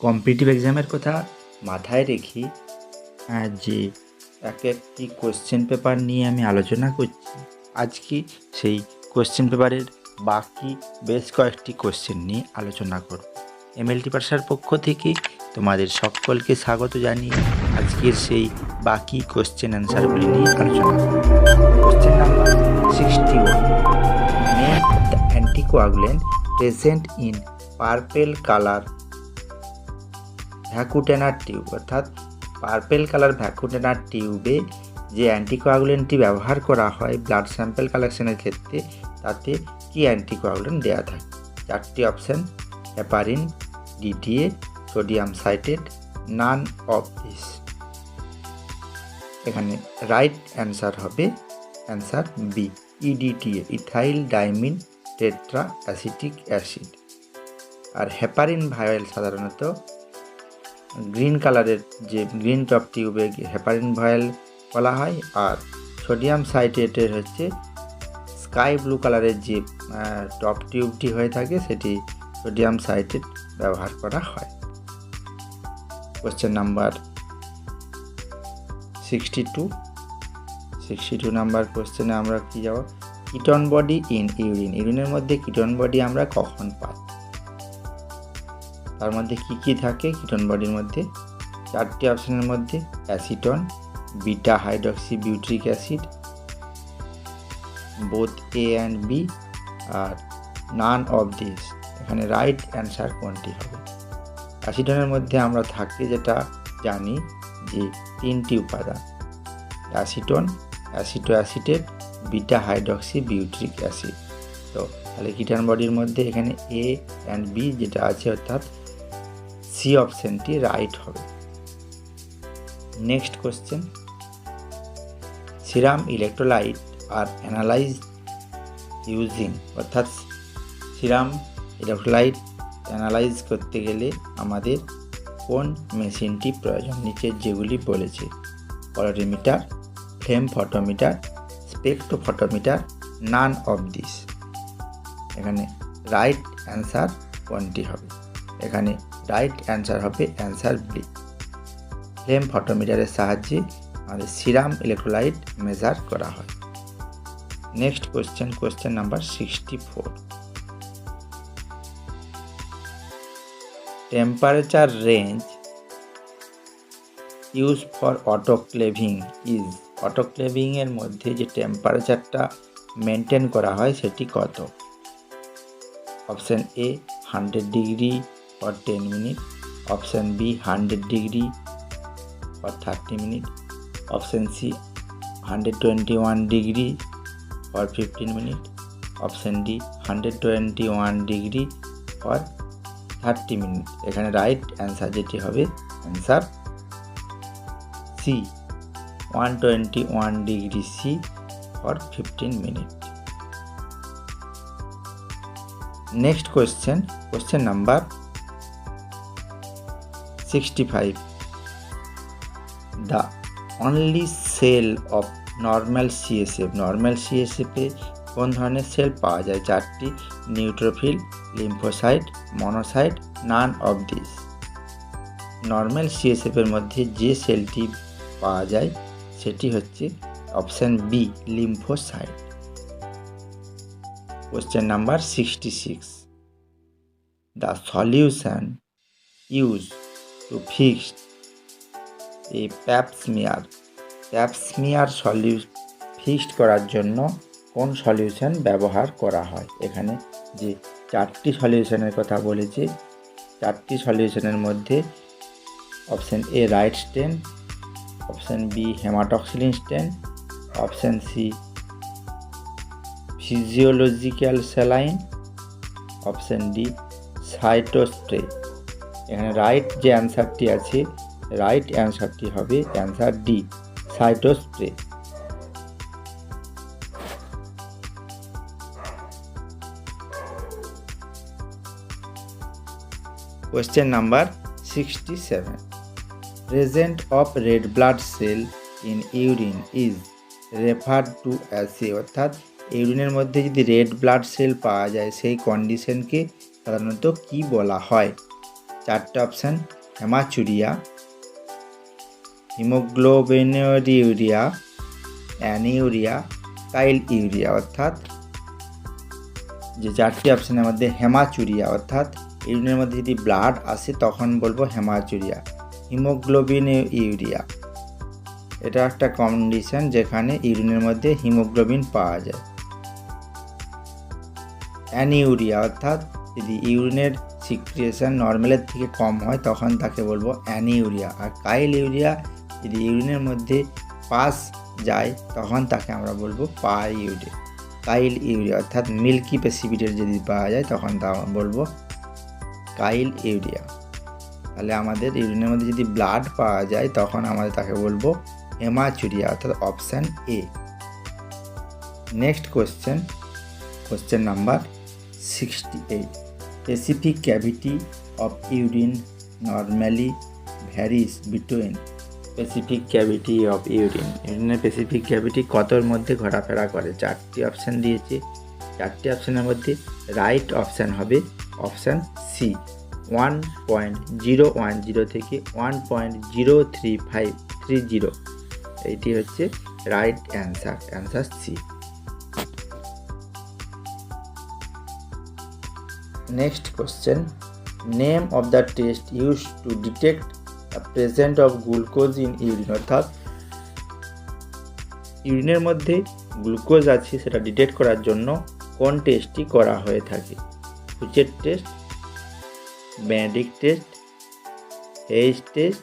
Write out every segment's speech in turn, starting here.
Competitive এক্সামের কথা মাথায় রেখে যে একটি কোশ্চেন পেপার নিয়ে আমি আলোচনা করছি। আজকে সেই কোশ্চেন পেপারের বাকি বেশ কয়েকটি কোশ্চেন নিয়ে আলোচনা করব। এমএলটি পাঠশালার পক্ষ থেকে তোমাদের সকলকে স্বাগত জানিয়ে আজকের সেই বাকি কোশ্চেন অ্যান্সারগুলি নিয়ে আলোচনা করব। Question number 61, name the anticoagulant present in purple colour vacutainer tube, অর্থাৎ পার্পেল কালার ভ্যাকুটেনার টিউবে যে অ্যান্টিকোয়াগুলেন্টটি ব্যবহার করা হয় ব্লাড স্যাম্পল কালেকশনের ক্ষেত্রে, তাতে কি অ্যান্টিকোয়াগুলেন্ট দেওয়া থাকে? চারটি option: heparin, DTA, sodium citrate, none of this. এখানে রাইট অ্যান্সার হবে answer B, EDTA, ethyl diamine tetra acetic acid. আর হেপারিন ভায়োল সাধারণত গ্রিন কালারের যে গ্রিন টপ টিউবে হেপারিন ভায়োল বলা হয়, আর সোডিয়াম সাইট্রেটের হচ্ছে স্কাই ব্লু কালারের যে টপ টিউবটি হয়ে থাকে সেটি সোডিয়াম সাইট্রেট ব্যবহার করা হয়। কোশ্চেন নাম্বার 62 নাম্বার কোশ্চেনে আমরা কি যাব? কিটন বডি ইন ইউরিন, ইউরিনের মধ্যে কিটন বডি আমরা কখন পাই? তার মধ্যে কি কি থাকে কিটন বডির মধ্যে? চারটি অপশনের মধ্যে acetone, beta hydroxy butyric acid, both A and B, আর নান অফ দিস। এখানে রাইট অ্যান্সার কোনটি হবে? অ্যাসিটনের মধ্যে আমরা থাকি যেটা জানি যে তিনটি উপাদান: acetone, aceto acetate, beta hydroxy butyric acid. তো তাহলে কিটন বডির মধ্যে এখানে এ অ্যান্ড বি যেটা আছে, অর্থাৎ সি অপশনটি রাইট হবে। Next question, serum electrolyte are analyse using, অর্থাৎ সিরাম ইলেকট্রোলাইট অ্যানালাইজ করতে গেলে আমাদের কোন মেশিনটি প্রয়োজন? নিচের যেগুলি বলেছে: colorimeter, flame photometer, spectrophotometer, none of this. এখানে রাইট অ্যান্সার কোনটি হবে? এখানে রাইট অ্যান্সার হবে অ্যান্সার বি, ফ্লেম ফটোমিটারের সাহায্যে আমাদের সিরাম ইলেকট্রোলাইট মেজার করা হয়। Next question, question number 64, temperature range use for autoclaving is, অটোক্লেভিংয়ের মধ্যে যে টেম্পারেচারটা মেনটেন করা হয় সেটি কত? Option A 100 degree for 10 minute, option B 100 degree for 30 minute, option C 121 degree for 15 minute, option D 121 degree for 30 minute. এখানে right answer যেটি হবে answer C, 121 degree C for 15 minute. Next question, question number 65, the only cell of normal CSF, normal সিএসএফে কোন ধরনের cell পাওয়া যায়? চারটি: neutrophil, lymphocyte, monocyte, none of this. Normal সিএসএফের মধ্যে যে সেলটি পাওয়া যায় সেটি হচ্ছে option B, lymphocyte. Question number 66, the solution use to fix a pap smear, pap smear fixed করার জন্য কোন সলিউশন ব্যবহার করা হয়? এখানে যে চারটি সলিউশনের কথা বলেছি, চারটি সলিউশনের মধ্যে option A Wright stain, option B haematoxylin stain, option C physiological saline, option D cytospray. এখানে রাইট যে অ্যান্সারটি আছে, রাইট অ্যান্সারটি হবে answer D, cytospray. Question number 67, presence of red blood cell in urine is referred to as a, অর্থাৎ ইউরিনের মধ্যে যদি রেড ব্লাড সেল পাওয়া যায় সেই কন্ডিশনকে সাধারণত কি বলা হয়? চারটে অপশান হেমাচুরিয়া, হিমোগ্লোবিনুরিয়া, অ্যানিউরিয়া, কাইল ইউরিয়া। অর্থাৎ যে চারটি অপশানের মধ্যে হেমাচুরিয়া অর্থাৎ ইউরিনের মধ্যে যদি ব্লাড আসে তখন বলবো হেমাচুরিয়া। হিমোগ্লোবিন ইউরিয়া এটা একটা কন্ডিশন যেখানে ইউরিনের মধ্যে হিমোগ্লোবিন পাওয়া যায়। অ্যানিউরিয়া অর্থাৎ যদি ইউরিনের সিক্রিয়েশন নর্মালের থেকে কম হয় তখন তাকে বলবো অ্যানিউরিয়া। আর কাইল ইউরিয়া যদি ইউরিনের মধ্যে পাস যায় তখন তাকে আমরা বলবো পার ইউরিয়া। কাইল ইউরিয়া অর্থাৎ মিল্কি প্রেসিপিটেট যদি পাওয়া যায় তখন তা বলবো কাইল ইউরিয়া। তাহলে আমাদের ইউরিনের মধ্যে যদি ব্লাড পাওয়া যায় তখন আমাদের তাকে বলবো হেমাচুরিয়া অর্থাৎ option A. Next question number 68। Specific gravity of urine normally varies between. Specific gravity of ইউরিনের স্পেসিফিক ক্যাভিটি কতর মধ্যে ঘোরাফেরা করে? চারটি অপশান দিয়েছে। চারটি অপশানের মধ্যে রাইট অপশান হবে অপশান সি, 1.010 থেকে 1.03530। এইটি হচ্ছে right answer C. Next question, name of the test use to detect the present of glucose in urine. অর্থাৎ ইউরিনের মধ্যে গ্লুকোজ আছে সেটা ডিটেক্ট করার জন্য কোন টেস্টটি করা হয়ে থাকে? Fouchet test, Benedict test, Hay's test,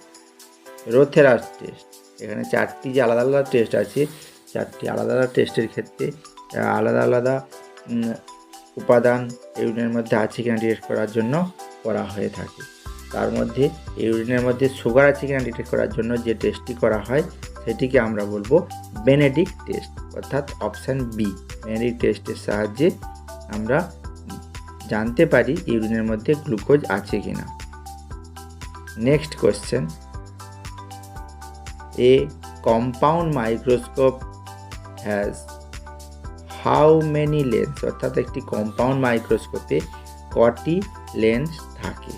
Rothera's test. এখানে চারটি যে আলাদা আলাদা টেস্ট আছে, চারটি আলাদা আলাদা টেস্টের ক্ষেত্রে আলাদা আলাদা উপাদান ইউরিনের মধ্যে আছে কিনা ডিটেক্ট করার জন্য করা হয়ে থাকে। তার মধ্যে ইউরিনের মধ্যে সুগার আছে কিনা ডিটেক্ট করার জন্য যে টেস্টটি করা হয় সেটিকে আমরা বলবো বেনেডিক্ট টেস্ট অর্থাৎ অপশান বি। বেনেডিক্ট টেস্টের সাহায্যে আমরা জানতে পারি ইউরিনের মধ্যে গ্লুকোজ আছে কিনা। Next question, a compound microscope has how many lens. অর্থাৎ একটি কম্পাউন্ড মাইক্রোস্কোপে কটি লেন্স থাকে?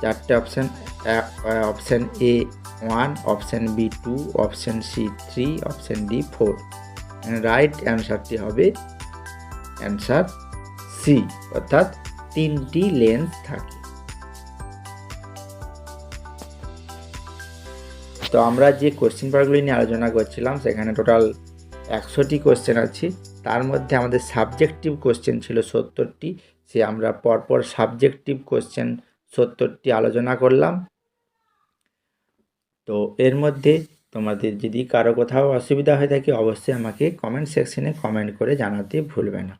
চারটে option, option A 1, option B 2, option C 3, option D 4। Right অ্যান্সারটি হবে অ্যান্সার সি অর্থাৎ 3টি লেন্স থাকে। তো আমরা যে কোশ্চেন পেপারগুলি নিয়ে আলোচনা করছিলাম সেখানে টোটাল 100টি কোশ্চেন আছে। তার মধ্যে আমাদের সাবজেক্টিভ কোশ্চেন ছিল 70টি। সে আমরা পরপর সাবজেক্টিভ কোশ্চেন 70টি আলোচনা করলাম। তো এর মধ্যে তোমাদের যদি কারো কোথাও অসুবিধা হয়ে থাকে অবশ্যই আমাকে কমেন্ট সেকশনে কমেন্ট করে জানাতে ভুলবে না।